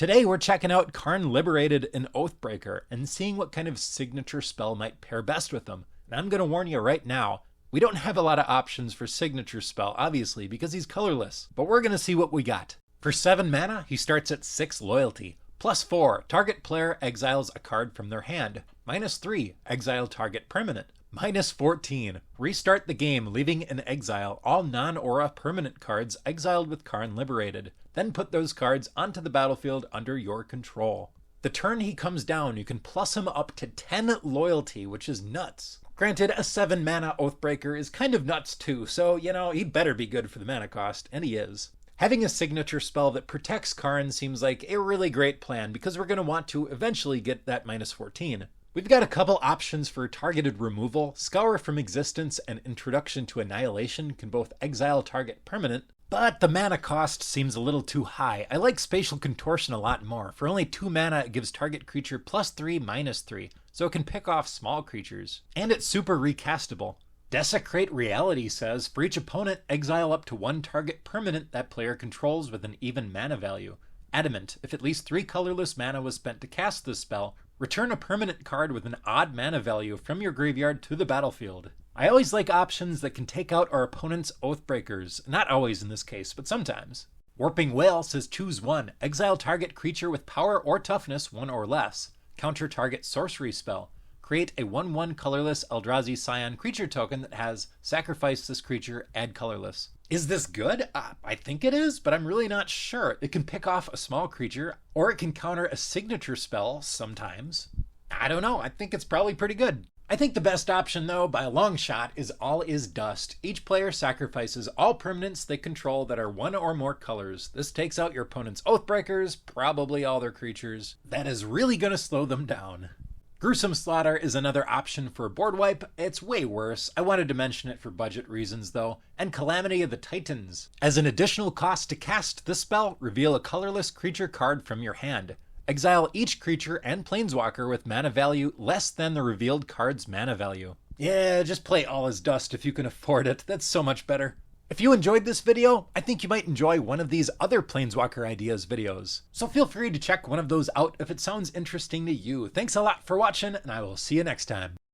Today we're checking out Karn Liberated and Oathbreaker and seeing what kind of signature spell might pair best with them. And I'm going to warn you right now, we don't have a lot of options for signature spell, obviously, because he's colorless. But we're going to see what we got. For 7 mana, he starts at 6 loyalty. +4, target player exiles a card from their hand. -3, exile target permanent. -14, restart the game, leaving in exile all non-aura permanent cards exiled with Karn Liberated. Then put those cards onto the battlefield under your control. The turn he comes down, you can plus him up to 10 loyalty, which is nuts. Granted, a 7 mana Oathbreaker is kind of nuts too, so he'd better be good for the mana cost, and he is. Having a signature spell that protects Karn seems like a really great plan because we're going to want to eventually get that -14. We've got a couple options for targeted removal. Scour from Existence and Introduction to Annihilation can both exile target permanent, but the mana cost seems a little too high. I like Spatial Contortion a lot more. For only 2 mana, it gives target creature +3, -3, so it can pick off small creatures. And it's super recastable. Desecrate Reality says, for each opponent, exile up to 1 target permanent that player controls with an even mana value. Adamant, if at least 3 colorless mana was spent to cast this spell, return a permanent card with an odd mana value from your graveyard to the battlefield. I always like options that can take out our opponent's Oathbreakers. Not always in this case, but sometimes. Warping Whale says choose 1, exile target creature with power or toughness 1 or less. Counter target sorcery spell. Create a 1/1 colorless Eldrazi Scion creature token that has sacrifice this creature, add colorless. Is this good? I think it is, but I'm really not sure. It can pick off a small creature, or it can counter a signature spell sometimes. I don't know, I think it's probably pretty good. I think the best option though, by a long shot, is All Is Dust. Each player sacrifices all permanents they control that are 1 or more colors. This takes out your opponent's Oathbreakers, probably all their creatures. That is really gonna slow them down. Gruesome Slaughter is another option for a board wipe. It's way worse. I wanted to mention it for budget reasons though. And Calamity of the Titans. As an additional cost to cast this spell, reveal a colorless creature card from your hand. Exile each creature and planeswalker with mana value less than the revealed card's mana value. Yeah, just play All Is Dust if you can afford it. That's so much better. If you enjoyed this video, I think you might enjoy one of these other Planeswalker Ideas videos. So feel free to check one of those out if it sounds interesting to you. Thanks a lot for watching, and I will see you next time.